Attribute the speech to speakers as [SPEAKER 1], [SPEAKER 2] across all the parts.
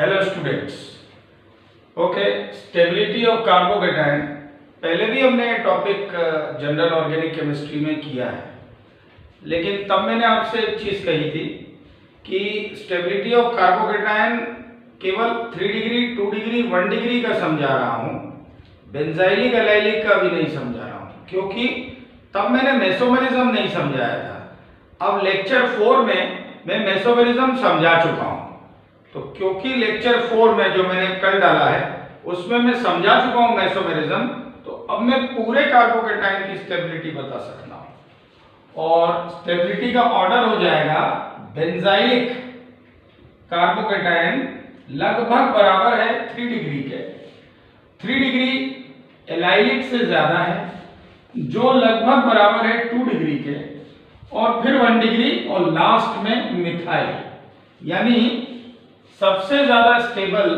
[SPEAKER 1] Hello students. Okay, stability of carbocation पहले भी हमने टॉपिक जनरल ऑर्गेनिक केमिस्ट्री में किया है, लेकिन तब मैंने आपसे एक चीज़ कही थी कि स्टेबिलिटी ऑफ कार्बोकेटायन केवल 3 डिग्री, 2 डिग्री, 1 डिग्री का समझा रहा हूँ, बेंजाइलिक एलाइलिक का भी नहीं समझा रहा हूँ, क्योंकि तब मैंने मेसोमेरिज्म नहीं समझाया था। अब लेक्चर 4 में मैं मेसोमेरिज्म समझा चुका हूँ, तो क्योंकि लेक्चर 4 में जो मैंने कल डाला है उसमें मैं समझा चुका हूँ मेसोमेरिज्म, तो अब मैं पूरे कार्बोकेटायन की स्टेबिलिटी बता सकता हूँ। और स्टेबिलिटी का ऑर्डर हो जाएगा बेंजाइलिक कार्बोकेटायन लगभग बराबर है 3 डिग्री के। 3 डिग्री एलाइलिक से ज्यादा है, जो लगभग बराबर है 2 डिग्री के, और फिर 1 डिग्री, और लास्ट में मिथाइल, यानी सबसे ज्यादा स्टेबल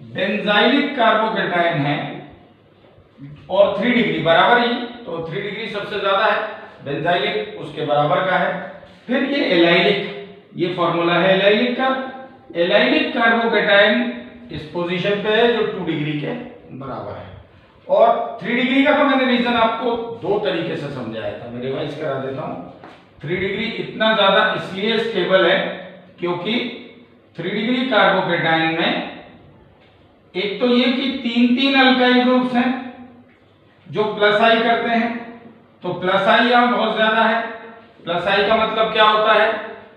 [SPEAKER 1] बेंजाइलिक कार्बोकेटायन है और 3 डिग्री बराबर ही, तो 3 डिग्री सबसे ज्यादा है, बेंजाइलिक उसके बराबर का है। फिर ये एलाइलिक, ये फॉर्मूला है एलाइलिक का। एलाइलिक कार्बोकेटायन इस पोजीशन पे है जो 2 डिग्री के बराबर है। और 3 डिग्री का तो मैंने रीजन आपको 2 तरीके से समझाया था, मैं रिवाइज करा देता हूँ। 3 डिग्री इतना ज्यादा इसलिए स्टेबल है क्योंकि 3 डिग्री कार्बोकेटायन में एक तो ये कि 3 अल्काइल ग्रुप्स हैं जो प्लस आई करते हैं, तो प्लस आई यहां बहुत ज्यादा है। प्लस आई का मतलब क्या होता है?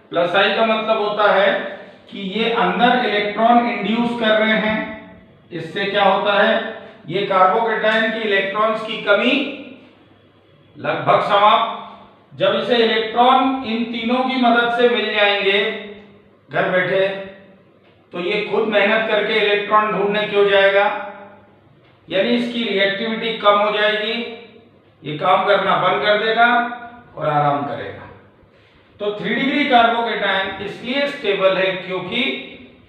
[SPEAKER 1] प्लस आई का मतलब होता है कि ये अंदर इलेक्ट्रॉन इंड्यूस कर रहे हैं। इससे क्या होता है? ये कार्बोकेटायन की इलेक्ट्रॉन्स की कमी लगभग समाप्त। जब इसे इलेक्ट्रॉन इन तीनों की मदद से मिल जाएंगे घर बैठे, तो ये खुद मेहनत करके इलेक्ट्रॉन ढूंढने क्यों जाएगा, यानी इसकी रिएक्टिविटी कम हो जाएगी, ये काम करना बंद कर देगा और आराम करेगा। तो 3 डिग्री कार्बोकेटायन इसलिए स्टेबल है क्योंकि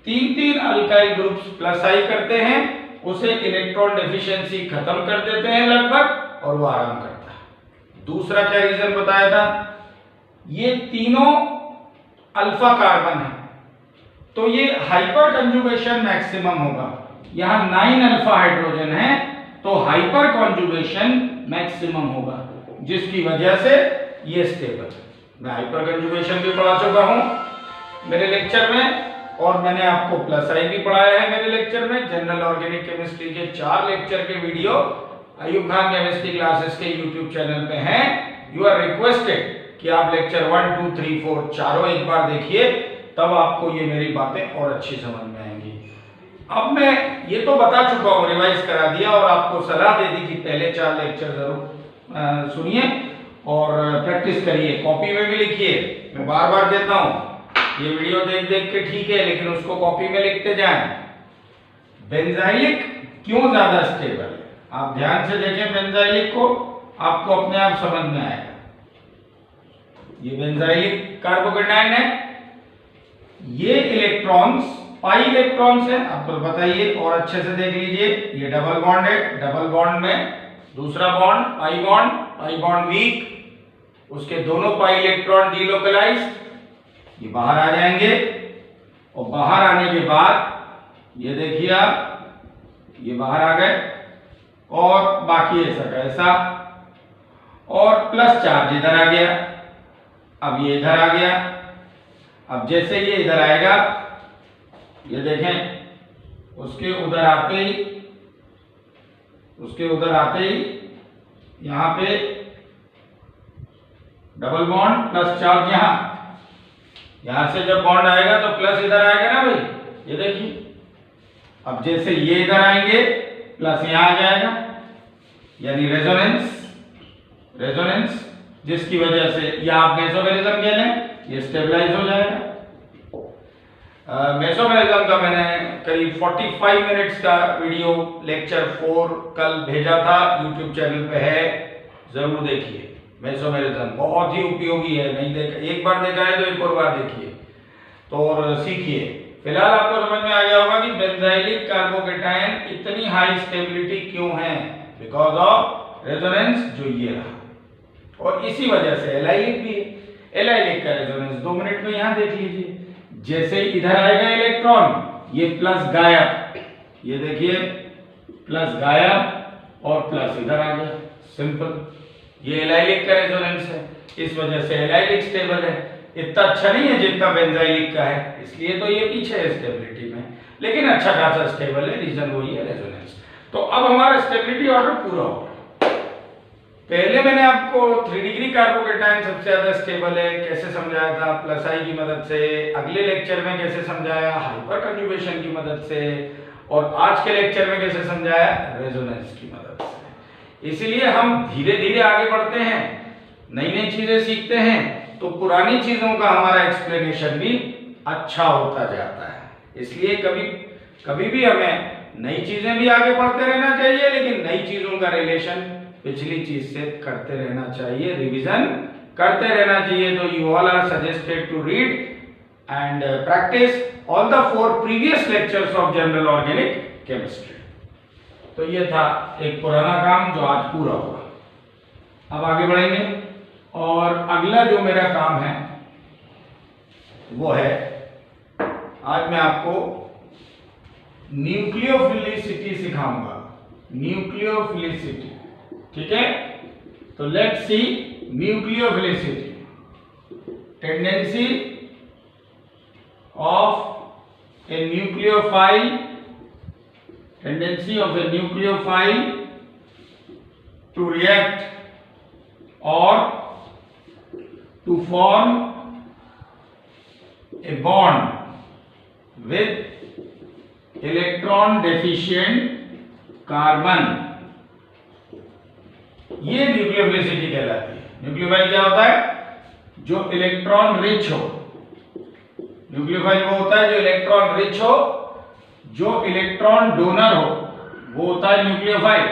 [SPEAKER 1] 3 अल्काइल ग्रुप्स प्लस आई करते हैं, उसे इलेक्ट्रॉन डेफिशिएंसी खत्म कर देते हैं लगभग, और वो आराम करता है। दूसरा क्या रीजन बताया था? ये तीनों अल्फा कार्बन है, तो ये हाइपर कंजुगेशन मैक्सिमम होगा। यहां 9 अल्फा हाइड्रोजन है, तो हाइपर कंजुगेशन मैक्सिमम होगा, जिसकी वजह से ये स्टेबल है। मैं हाइपर कंजुगेशन भी पढ़ा चुका हूं मेरे लेक्चर में, और मैंने आपको प्लस आई भी पढ़ाया है मेरे लेक्चर में। जनरल ऑर्गेनिक केमिस्ट्री के 4 लेक्चर के video Ayub Khan chemistry classes के यूट्यूब चैनल पे हैं। यू आर रिक्वेस्टेड कि आप लेक्चर 1, 2, 3, 4 चारों एक बार देखिए, तब आपको ये मेरी बातें और अच्छी समझ में आएंगी। अब मैं ये तो बता चुका हूँ, रिवाइज करा दिया, और आपको सलाह दे दी कि पहले 4 लेक्चर जरूर सुनिए और प्रैक्टिस करिए, कॉपी में भी लिखिए। मैं बार बार देता हूँ, ये वीडियो देख देख के ठीक है, लेकिन उसको कॉपी में लिखते जाएं। बेंजाइलिक क्यों ज्यादा स्टेबल है, आप ध्यान से देखें बेंजाइलिक को, आपको अपने आप समझ में आएगा। ये बेंजाइलिक कार्बोकेटायन है, ये इलेक्ट्रॉन्स पाई इलेक्ट्रॉन्स है, आपको बताइए और अच्छे से देख लीजिए। ये डबल बॉन्ड है, डबल बॉन्ड में दूसरा बॉन्ड पाई बॉन्ड वीक, उसके दोनों पाई इलेक्ट्रॉन डीलोकलाइज्ड, ये बाहर आ जाएंगे, और बाहर आने के बाद ये देखिए आप, ये बाहर आ गए, और बाकी ऐसा का ऐसा, और प्लस चार्ज इधर आ गया। अब ये इधर आ गया। अब जैसे ये इधर आएगा, ये देखें, उसके उधर आते ही यहां पे डबल बॉन्ड प्लस चार्ज, यहां से जब बॉन्ड आएगा तो प्लस इधर आएगा ना भाई, ये देखिए। अब जैसे ये इधर आएंगे, प्लस यहां आ जाएगा, यानी रेजोनेंस, जिसकी वजह से या आप मेसोमेरिज्म कह लें, ये स्टेबलाइज हो जाएगा। मेसोमेरिज्म का मैंने करीब 45 मिनट्स का वीडियो लेक्चर 4 कल भेजा था, यूट्यूब चैनल पे है, जरूर देखिए। मेसोमेरिज्म बहुत ही उपयोगी है, नहीं देखा, एक बार देखा है तो एक और बार देखिए तो और सीखिए। फिलहाल आपको समझ में आ गया होगा कि बेंजाइलिक कार्बोकेटायन इतनी हाई स्टेबिलिटी क्यों है, बिकॉज ऑफ रेजोनेंस, जो ये रहा, और इसी वजह से एलाइलिक भी है। एलाइलिक का रेजोनेंस 2 मिनट में यहां देख लीजिए, जैसे इधर आएगा इलेक्ट्रॉन ये प्लस गायब, ये देखिए प्लस गायब और प्लस इधर आ गया, सिंपल। ये एलाइलिक का रेजोनेंस है, इस वजह से एलाइलिक स्टेबल है। इतना अच्छा नहीं है जितना बेंजाइलिक का है, इसलिए तो ये पीछे है स्टेबिलिटी में, लेकिन अच्छा खासा स्टेबल है, रीजन वही है रेजोनेंस। तो अब हमारा स्टेबिलिटी ऑर्डर पूरा हो गया। पहले मैंने आपको 3 डिग्री कार्बोकेटाइन सबसे ज्यादा स्टेबल है कैसे समझाया था, प्लस आई की मदद से। अगले लेक्चर में कैसे समझाया, हाइपर कंजुगेशन की मदद से। और आज के लेक्चर में कैसे समझाया, रेजोनेंस की मदद से। इसीलिए हम धीरे धीरे आगे बढ़ते हैं, नई नई चीजें सीखते हैं, तो पुरानी चीजों का हमारा एक्सप्लेनेशन भी अच्छा होता जाता है। इसलिए कभी भी हमें नई चीजें भी आगे बढ़ते रहना चाहिए, लेकिन नई चीजों का रिलेशन पिछली चीज से करते रहना चाहिए, रिवीजन करते रहना चाहिए। तो you all are suggested to read and practice all the 4 previous lectures of general organic chemistry. तो ये था एक पुराना काम जो आज पूरा हुआ। अब आगे बढ़ेंगे और अगला जो मेरा काम है वो है, आज मैं आपको न्यूक्लियोफिलिसिटी सिखाऊंगा। न्यूक्लियोफिलिसिटी, ठीक है। तो let's see nucleophilicity, tendency of a nucleophile, tendency of a nucleophile to react और to form a bond with electron deficient carbon, ये न्यूक्लियोफिलिसिटी कहलाती है। न्यूक्लियोफाइल क्या होता है, जो इलेक्ट्रॉन रिच हो। न्यूक्लियोफाइल वो होता है जो इलेक्ट्रॉन रिच हो, जो इलेक्ट्रॉन डोनर हो, वो होता है न्यूक्लियोफाइल।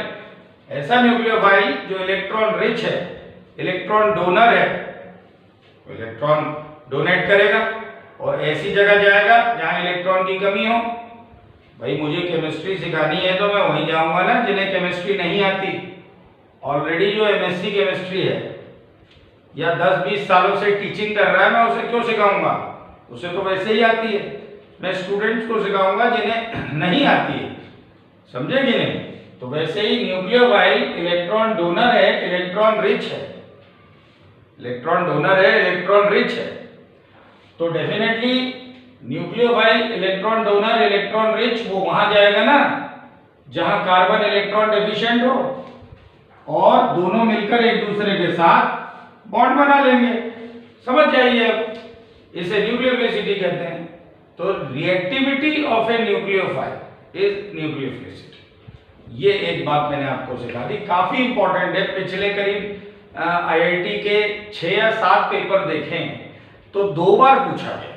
[SPEAKER 1] ऐसा न्यूक्लियोफाइल जो इलेक्ट्रॉन रिच है, इलेक्ट्रॉन डोनर है, इलेक्ट्रॉन डोनेट करेगा और ऐसी जगह जाएगा जहां इलेक्ट्रॉन की कमी हो। भाई मुझे केमिस्ट्री सिखानी है तो मैं वहीं जाऊंगा ना जिन्हें केमिस्ट्री नहीं आती। ऑलरेडी जो एमएससी केमिस्ट्री है या 10-20 सालों से टीचिंग कर रहा है, मैं उसे क्यों सिखाऊंगा, उसे तो वैसे ही आती है। मैं स्टूडेंट्स को सिखाऊंगा जिन्हें नहीं आती है, समझे कि नहीं। तो वैसे ही न्यूक्लियोफाइल इलेक्ट्रॉन डोनर है, इलेक्ट्रॉन रिच है, इलेक्ट्रॉन डोनर है, इलेक्ट्रॉन रिच है। तो definitely nucleophile electron donor, electron rich, वो वहां जाएगा ना जहां कार्बन इलेक्ट्रॉन डेफिशिएंट हो, और दोनों मिलकर एक दूसरे के साथ बॉन्ड बना लेंगे। समझ जाइए, अब इसे न्यूक्लियोफिलिसिटी कहते हैं। तो reactivity of a nucleophile is nucleophilicity. ये एक बात मैंने आपको सिखा दी, काफी इंपॉर्टेंट है। पिछले करीब आईआईटी के 6 या 7 पेपर देखे हैं तो 2 बार पूछा गया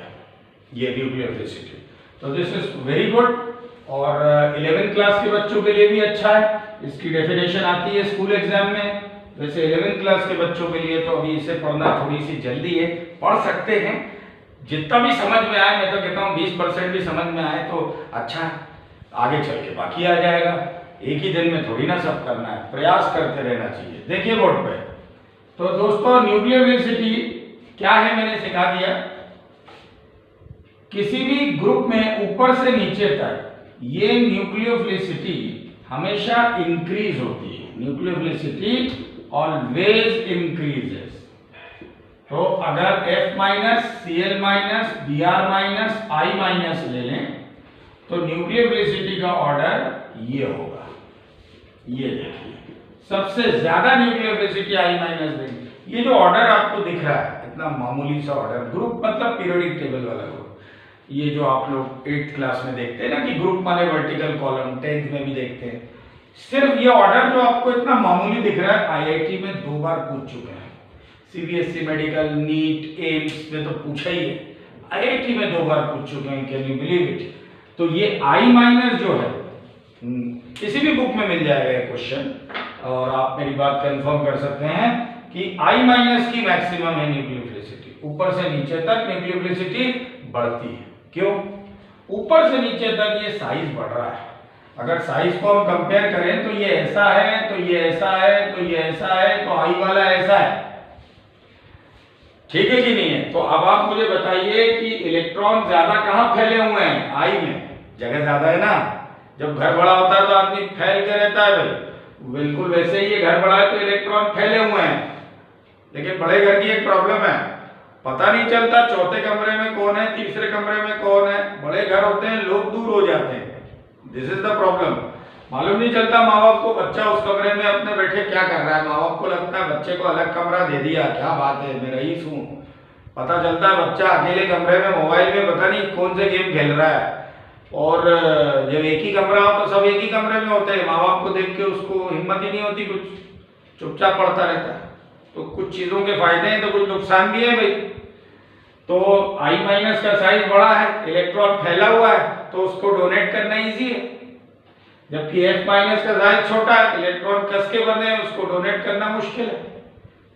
[SPEAKER 1] ये न्यूक्लियोफिलिसिटी। तो दिस इज वेरी गुड, और 11th क्लास के बच्चों के लिए भी अच्छा है। इसकी डेफिनेशन आती है स्कूल एग्जाम में। वैसे 11th क्लास के बच्चों के लिए तो अभी इसे पढ़ना थोड़ी सी जल्दी है, पढ़ सकते हैं जितना भी समझ में आए। मैं तो कहता हूँ 20% भी समझ में आए तो अच्छा है, आगे चल के बाकी आ जाएगा। एक ही दिन में थोड़ी ना सब करना है, प्रयास करते रहना चाहिए। देखिए बोर्ड पे, तो दोस्तों न्यूक्लियोफिलिसिटी क्या है मैंने सिखा दिया। किसी भी ग्रुप में ऊपर से नीचे तक ये न्यूक्लियोफिलिसिटी हमेशा इंक्रीज होती है। Nucleophilicity always increases. तो अगर F-, Cl-, Br-, I- ले लें तो न्यूक्लियोफिलिसिटी का ऑर्डर ये होगा। ये देखिए, सबसे ज्यादा न्यूक्लियोफिलिसिटी I- देंगे। ये जो ऑर्डर आपको दिख रहा है, इतना मामूली सा ऑर्डर, ग्रुप मतलब पीरियोडिक टेबल वाला ग्रुप। ये जो आप लोग 8th क्लास में देखते हैं ना कि ग्रुप माने वर्टिकल कॉलम, 10th में भी देखते हैं। सिर्फ ये ऑर्डर जो आपको इतना मामूली दिख रहा है, आईआईटी में 2 बार पूछ चुके हैं। सीबीएसई मेडिकल, नीट, एम्स में तो पूछा ही है, आईआईटी में 2 बार पूछ चुके हैं। Can you believe it. तो ये I- जो है किसी भी बुक में मिल जाएगा क्वेश्चन, और आप मेरी बात कंफर्म कर सकते हैं कि I- की मैक्सिमम है न्यूक्लियोफिलिसिटी। ऊपर से नीचे तक न्यूक्लियोफिलिसिटी बढ़ती है। क्यों? ऊपर से नीचे तक ये साइज बढ़ रहा है। अगर साइज को हम कंपेयर करें तो ये ऐसा है, तो ये ऐसा है, तो ये ऐसा है, तो I वाला ऐसा है। ठीक है कि नहीं है? तो अब आप मुझे बताइए कि इलेक्ट्रॉन ज्यादा कहां फैले हुए हैं? I में। जगह ज्यादा है ना। जब घर बड़ा होता है तो आदमी फैल के रहता है भाई, बिल्कुल वैसे ही ये घर बड़ा है तो इलेक्ट्रॉन फैले हुए हैं। लेकिन बड़े घर की एक प्रॉब्लम है, पता नहीं चलता चौथे कमरे में कौन है, तीसरे कमरे में कौन है। बड़े घर होते हैं, लोग दूर हो जाते हैं, दिस इज द प्रॉब्लम। मालूम नहीं चलता माँ बाप को बच्चा उस कमरे में अपने बैठे क्या कर रहा है। माँ बाप को लगता है बच्चे को अलग कमरा दे दिया, क्या बात है, मैं रईस हूँ। पता चलता है बच्चा अकेले कमरे में मोबाइल में पता नहीं कौन से गेम खेल रहा है। और जब एक ही कमरा हो तो सब एक ही कमरे में होते हैं, माँ बाप को देख के उसको हिम्मत ही नहीं होती, कुछ चुपचाप पढ़ता रहता है। तो कुछ चीजों के फायदे हैं तो कुछ नुकसान भी है भाई। तो I- का साइज बड़ा है, इलेक्ट्रॉन फैला हुआ है, तो उसको डोनेट करना इजी है। जबकि F- का साइज छोटा है, इलेक्ट्रॉन कस के बने हैं, उसको डोनेट करना मुश्किल है।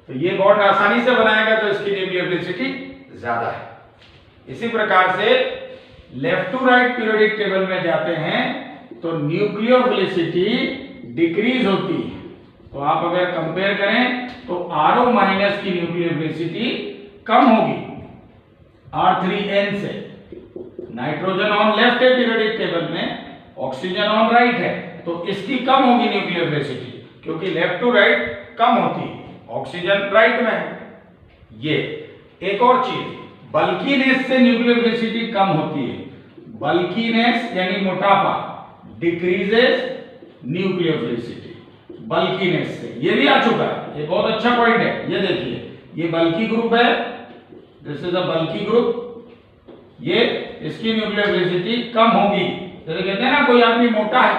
[SPEAKER 1] तो ये बॉन्ड आसानी से बनाएगा तो इसकी न्यूक्लियोफिलिसिटी ज्यादा है। इसी प्रकार से left to right periodic table में जाते हैं तो न्यूक्लियोफिलिसिटी डिक्रीज होती है। तो आप अगर कंपेयर करें तो RO- की न्यूक्लियोफिलिसिटी कम होगी R3N से। नाइट्रोजन ऑन लेफ्ट है पीरियोडिक टेबल में, ऑक्सीजन ऑन राइट है, तो इसकी कम होगी न्यूक्लियोफिलिसिटी, क्योंकि लेफ्ट टू राइट कम होती है, ऑक्सीजन राइट में है। ये एक और चीज, बल्कीनेस से न्यूक्लियोफिलिसिटी कम होती है। बल्कीनेस यानी मोटापा डिक्रीजेस न्यूक्लियोफिलिसिटी, बल्कीनेस से। ये भी आ चुका है, ये बहुत अच्छा पॉइंट है। ये देखिए, ये बल्की ग्रुप है, this is a bulky group, ये इसकी न्यूक्लियोफिलिसिटी कम होगी। जैसे कहते हैं ना कोई आदमी मोटा है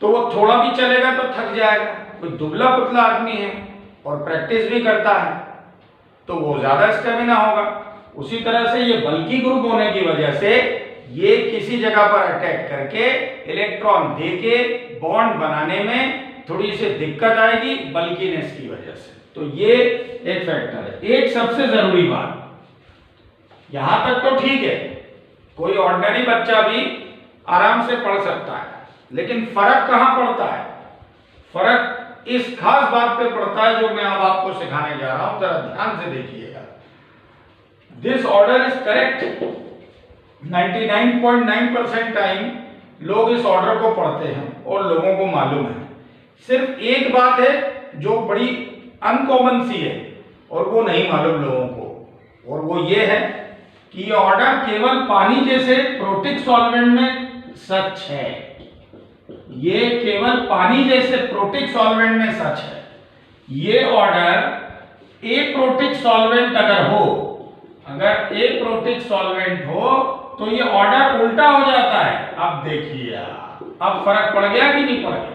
[SPEAKER 1] तो वो थोड़ा भी चलेगा तो थक जाएगा, कोई दुबला पतला आदमी है और प्रैक्टिस भी करता है तो वो ज्यादा स्टेमिना होगा। उसी तरह से ये बल्की ग्रुप होने की वजह से ये किसी जगह पर अटैक करके इलेक्ट्रॉन देके बॉन्ड बनाने में थोड़ी सी दिक्कत आएगी बल्कीनेस की वजह से। तो ये एक फैक्टर है। एक सबसे जरूरी बात, यहां तक तो ठीक है, कोई ऑर्डिनरी बच्चा भी आराम से पढ़ सकता है, लेकिन फर्क कहां पड़ता है? फर्क इस खास बात पे पड़ता है जो मैं अब आपको सिखाने जा रहा हूं, जरा ध्यान से देखिएगा। This order is correct. 99.9% time लोग इस ऑर्डर को पढ़ते हैं और लोगों को मालूम है। सिर्फ एक बात है जो बड़ी अनकॉमन सी है और वो नहीं मालूम लोगों को, और वो ये है कि ये ऑर्डर केवल पानी जैसे प्रोटिक सॉल्वेंट में सच है। ये केवल पानी जैसे प्रोटिक सॉल्वेंट में सच है। ये ऑर्डर एप्रोटिक सॉल्वेंट अगर हो, अगर एप्रोटिक सॉल्वेंट हो तो ये ऑर्डर उल्टा हो जाता है। अब देखिए, अब फर्क पड़ गया कि नहीं पड़ गया?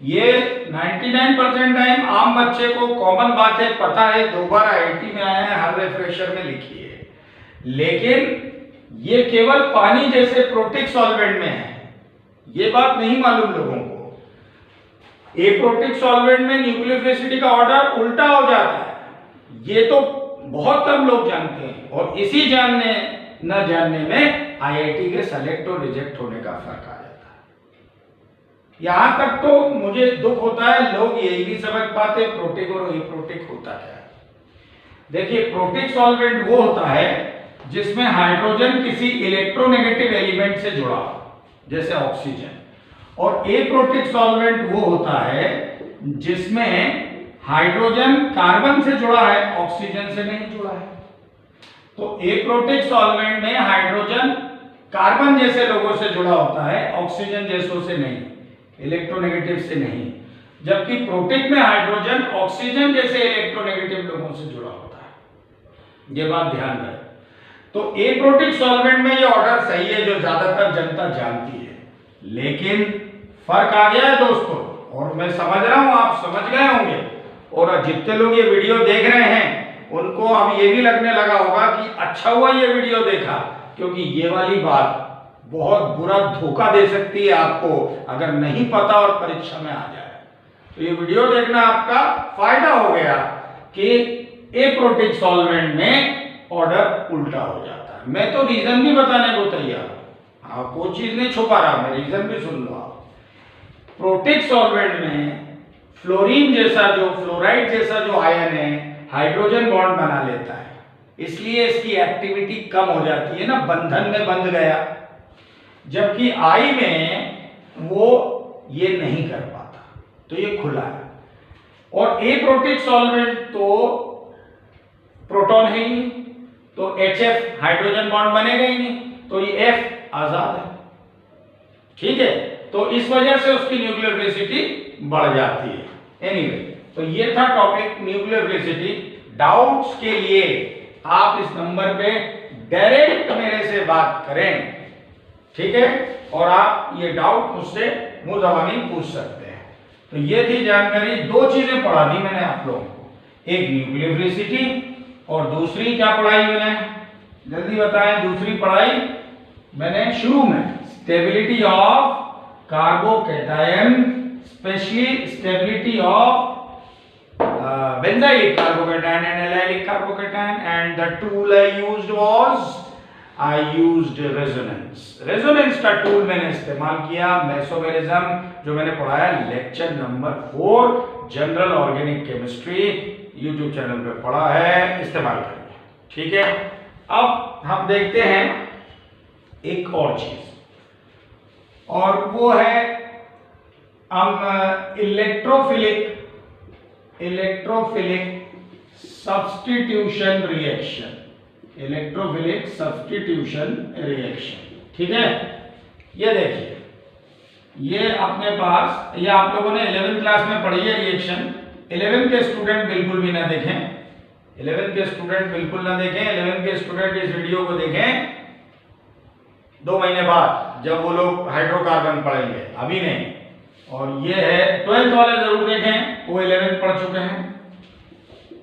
[SPEAKER 1] ये 99% टाइम आम बच्चे को कॉमन बात है, पता है, 2 बार IIT में आए हैं, हर रिफ्रेशर में लिखी है। लेकिन ये केवल पानी जैसे प्रोटिक सॉल्वेंट में है, ये बात नहीं मालूम लोगों को। एप्रोटिक सॉल्वेंट में न्यूक्लियोफिलिसिटी का ऑर्डर उल्टा हो जाता है, ये तो बहुत कम लोग जानते हैं। और इसी जानने न जानने में IIT के सेलेक्ट और रिजेक्ट होने का फर्क आ जाता है। यहां तक तो मुझे दुख होता है, लोग यही नहीं समझ पाते प्रोटिक और एप्रोटिक होता क्या है। देखिए, प्रोटिक सॉल्वेंट वो होता है जिसमें हाइड्रोजन किसी इलेक्ट्रोनेगेटिव एलिमेंट से जुड़ा हो, जैसे ऑक्सीजन। और एप्रोटिक सॉल्वेंट वो होता है जिसमें हाइड्रोजन कार्बन से जुड़ा है, ऑक्सीजन से नहीं जुड़ा है। तो एप्रोटिक सॉल्वेंट में हाइड्रोजन कार्बन जैसे लोगों से जुड़ा होता है, ऑक्सीजन जैसों से नहीं, इलेक्ट्रोनेगेटिव से नहीं। जबकि प्रोटिक में हाइड्रोजन ऑक्सीजन जैसे इलेक्ट्रोनेगेटिव लोगों से जुड़ा होता है। ये बात ध्यान रहे। तो एप्रोटिक सॉल्वेंट में ये ऑर्डर सही है जो ज्यादातर जनता जानती है, लेकिन फर्क आ गया है दोस्तों, और मैं समझ रहा हूं आप समझ गए होंगे। और जितने लोग ये वीडियो देख रहे हैं उनको अब ये भी लगने लगा होगा कि अच्छा हुआ ये वीडियो देखा, क्योंकि ये वाली बात बहुत बुरा धोखा दे सकती है आपको अगर नहीं पता और परीक्षा में आ जाए। तो ये वीडियो देखना आपका फायदा हो गया कि एप्रोटिक सॉल्वेंट में ऑर्डर उल्टा हो जाता है। मैं तो रीजन भी बताने को तैयार हूं, हाँ, कोई चीज नहीं छुपा रहा, मैं रीजन भी सुन लो आप। प्रोटिक सॉल्वेंट में फ्लोरीन जैसा जो फ्लोराइड जैसा जो आयन है हाइड्रोजन बॉन्ड बना लेता है, इसलिए इसकी एक्टिविटी कम हो जाती है ना, बंधन में बंध गया, जबकि I में वो ये नहीं कर पाता, तो ये खुला है। और एप्रोटिक सॉल्वेंट तो प्रोटॉन है ही नहीं, तो HF हाइड्रोजन बॉन्ड बनेगा ही नहीं, तो ये F आजाद है। ठीक है, तो इस वजह से उसकी न्यूक्लियोफिलिसिटी बढ़ जाती है। एनीवे, तो ये था टॉपिक न्यूक्लियोफिलिसिटी। डाउट्स के लिए आप इस नंबर पे डायरेक्ट मेरे से बात करें, ठीक है, और आप ये डाउट मुझसे मुंह ज़बानी पूछ सकते हैं। तो ये थी जानकारी, दो चीजें पढ़ा दी मैंने आप लोगों को, एक न्यूक्लियोफिलिसिटी और दूसरी क्या पढ़ाई मैंने, जल्दी बताएं। दूसरी पढ़ाई मैंने शुरू में stability of carbocation, specially stability of benzylic carbocation and allylic carbocation, and the tool I used resonance. resonance का टूल मैंने इस्तेमाल किया, मेसोमेरिज्म, जो मैंने पढ़ाया lecture number 4 general organic chemistry, YouTube channel पे पढ़ा है, इस्तेमाल करेंगे। ठीक है, अब हम देखते हैं एक और चीज, और वो है हम electrophilic substitution reaction, electrophilic substitution reaction. ठीक है, ये देखिए, ये अपने पास, ये आप लोगों ने 11th क्लास में पढ़ी है रिएक्शन। 11th के स्टूडेंट बिल्कुल भी ना देखें, 11th के स्टूडेंट बिल्कुल ना देखें। 11th के स्टूडेंट इस वीडियो को देखें 2 महीने बाद, जब वो लोग हाइड्रोकार्बन पढ़ेंगे, अभी नहीं। और ये है 12th वाले जरूर देखें, वो 11th पढ़ चुके हैं,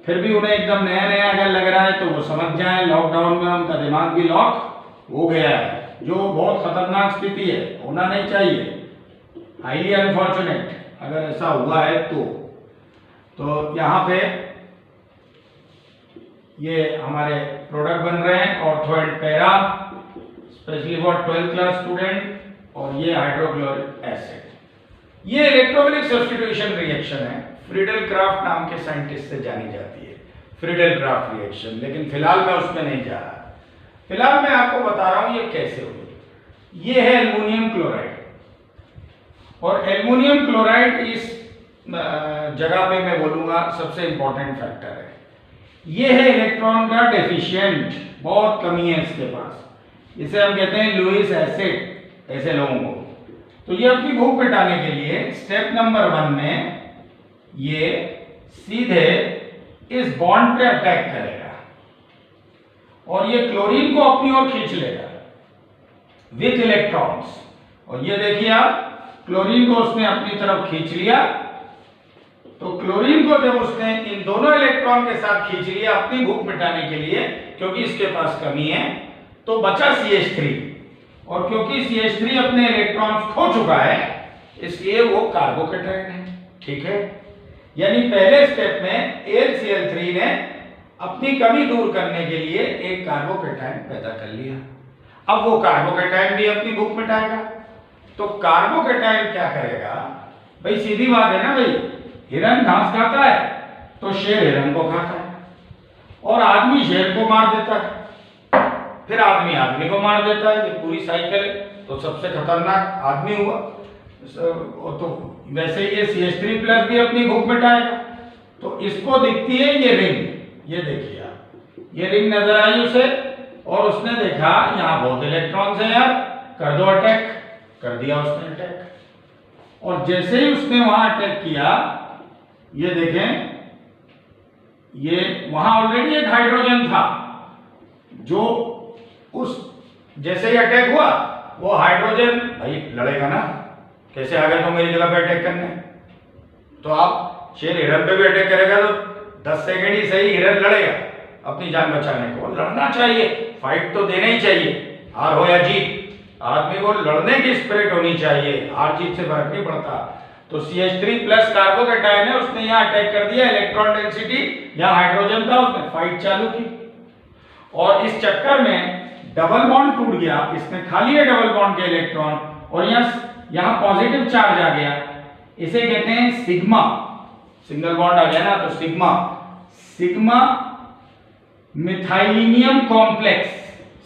[SPEAKER 1] फिर भी उन्हें एकदम नया नया अगर लग रहा है तो वो समझ जाए, लॉकडाउन में उनका दिमाग भी लॉक हो गया है, जो बहुत खतरनाक स्थिति है, होना नहीं चाहिए, हाईली अनफॉर्चुनेट अगर ऐसा हुआ है तो यहाँ पे ये हमारे प्रोडक्ट बन रहे हैं ortho and para, specially for 12th class student, और ये हाइड्रोक्लोरिक एसिड। ये इलेक्ट्रोफिलिक सब्स्टिट्यूशन रिएक्शन है, फ्रीडल क्राफ्ट नाम के साइंटिस्ट से जानी जाती है, फ्रीडल क्राफ्ट रिएक्शन, लेकिन फिलहाल मैं उसमें नहीं जा रहा। फिलहाल मैं आपको बता रहा हूं ये कैसे होगी। ये है एल्युमिनियम क्लोराइड, और एल्युमिनियम क्लोराइड इस जगह पे मैं बोलूंगा सबसे इंपॉर्टेंट फैक्टर है। ये है इलेक्ट्रॉन का डेफिशिएंट, बहुत कमी है इसके पास, इसे हम कहते हैं लुईस एसिड ऐसे लोगों को। तो ये अपनी भूख मिटाने के लिए स्टेप नंबर 1 में ये सीधे इस बॉन्ड पे अटैक करेगा और ये क्लोरीन को अपनी ओर खींच लेगा विथ इलेक्ट्रॉन्स। और ये देखिए आप, क्लोरीन को उसने अपनी तरफ खींच लिया, तो क्लोरीन को जब उसने इन दोनों इलेक्ट्रॉन के साथ खींच लिया अपनी भूख मिटाने के लिए, क्योंकि इसके पास कमी है, तो बचा CH3, और क्योंकि CH3 अपने इलेक्ट्रॉन्स खो चुका है, इसलिए वो कार्बोकैटायन है। ठीक है, यानी पहले स्टेप में AlCl3 ने अपनी कमी दूर करने के लिए एक कार्बोकैटायन पैदा कर लिया। अब वो कार्बोकैटायन भी अपनी भूख मिटाएगा। तो कार्बोकैटायन क्या करेगा भाई, सीधी बात है ना भाई, हिरन घास खाता है तो शेर हिरन को खाता है, और आदमी शेर को मार देता है, फिर आदमी आदमी को मार देता है, ये पूरी साइकिल है। तो सबसे खतरनाक आदमी हुआ, तो वैसे ये CH3 प्लस भी अपनी भूख मिटाएगा। तो इसको दिखती है ये रिंग, ये देखिए आप, ये रिंग नजर आई उसे, और उसने देखा यहाँ बहुत इलेक्ट्रॉन्स हैं यार, कर दो अटैक, कर दिया उसने अटैक। और जैसे ही उसने वहां अटैक किया, ये देखें, ये वहां ऑलरेडी एक हाइड्रोजन था, जो उस जैसे ही अटैक हुआ वो हाइड्रोजन भाई लड़ेगा ना, कैसे आ गए तो मेरी जगह पे अटैक करने। तो आप शेर हिरन पे भी अटैक करेगा तो 10 सेकंड ही सही हिरन लड़ेगा अपनी जान बचाने को। लड़ना चाहिए, फाइट तो देना ही चाहिए, हार हो या जीत, आदमी को लड़ने की स्पिरिट होनी चाहिए, हार जीत से फर्क नहीं पड़ता। तो CH3 प्लस कार्बोकैटायन है, उसने यहाँ अटैक कर दिया, इलेक्ट्रॉन डेंसिटी यहाँ हाइड्रोजन था, उसने फाइट चालू की, और इस चक्कर में डबल बॉन्ड टूट गया, इसने खा लिए डबल बॉन्ड के इलेक्ट्रॉन, और यहाँ पॉजिटिव चार्ज आ गया, इसे कहते हैं सिग्मा, सिंगल बॉन्ड आ गया ना, तो sigma methylenium complex,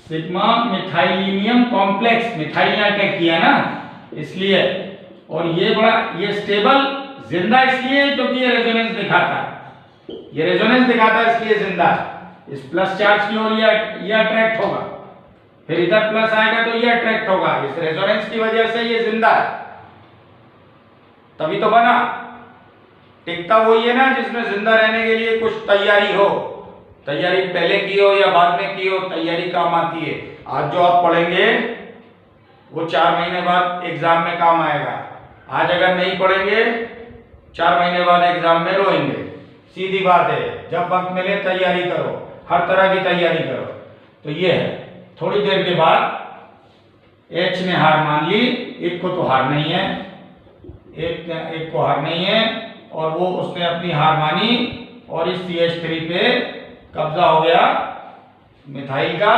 [SPEAKER 1] sigma methylenium complex, methyl ने अटैक किया ना इसलिए। और ये बड़ा, ये स्टेबल जिंदा इसलिए क्योंकि ये रेजोनेंस दिखाता है, ये रेजोनेंस दिखाता है इसलिए जिंदा है। इस प्लस चार्ज की ओर ये अट्रैक्ट होगा, फिर इधर प्लस आएगा तो ये अट्रैक्ट होगा, इस रेजोनेंस की वजह से ये जिंदा है, तभी तो बना। टिकता वही है ना जिसमें जिंदा रहने के लिए कुछ तैयारी हो, तैयारी पहले की हो या बाद में की हो, तैयारी काम आती है। आज जो आप पढ़ेंगे वो 4 महीने बाद एग्जाम में काम आएगा, आज अगर नहीं पढ़ेंगे 4 महीने बाद एग्जाम में रोएंगे। सीधी बात है, जब वक्त मिले तैयारी करो, हर तरह की तैयारी करो। तो ये है, थोड़ी देर के बाद H ने हार मान ली, एक को तो हार नहीं है, एक को हार नहीं है, और वो उसने अपनी हार मानी और इस CH3 पे कब्जा हो गया मिथाइल का।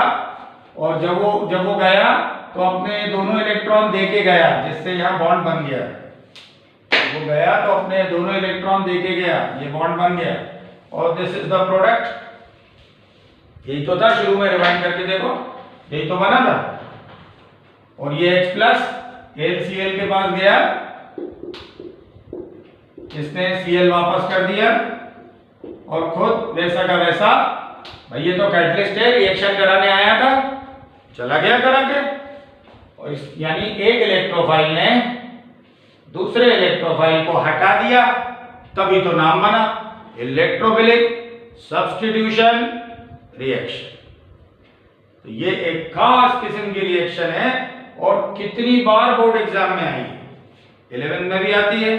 [SPEAKER 1] और जब वो गया तो अपने दोनों इलेक्ट्रॉन दे के गया, जिससे यहाँ बॉन्ड बन गया। वो गया तो अपने दोनों इलेक्ट्रॉन दे के गया, ये बॉन्ड बन गया। और दिस इज द प्रोडक्ट, यही तो था शुरू में, रिवाइंड करके देखो, यही तो बना था। और ये H प्लस HCl के पास गया, इसने Cl वापस कर दिया और खुद वैसा का वैसा, भाई ये तो कैटलिस्ट है, रिएक्शन कराने आया था, चला गया करा के। और यानी एक इलेक्ट्रोफाइल ने दूसरे इलेक्ट्रोफाइल को हटा दिया, तभी तो नाम बना इलेक्ट्रोफिलिक सब्स्टिट्यूशन रिएक्शन। तो ये एक खास किस्म की रिएक्शन है और कितनी बार बोर्ड एग्जाम में आई है, 11 में भी आती है,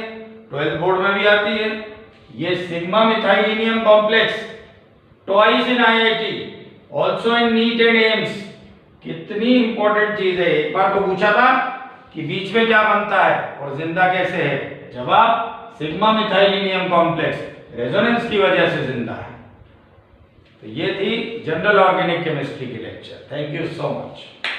[SPEAKER 1] 12th बोर्ड में भी आती है। ये sigma methylenium complex twice in IIT, also in NEET and AIIMS. कितनी इंपॉर्टेंट चीज है। एक बार तो पूछा था कि बीच में क्या बनता है और जिंदा कैसे है, जवाब सिग्मा मिथाइलिनियम कॉम्प्लेक्स रेजोनेंस की वजह से जिंदा है। तो ये थी जनरल ऑर्गेनिक केमिस्ट्री की lecture. Thank you so much.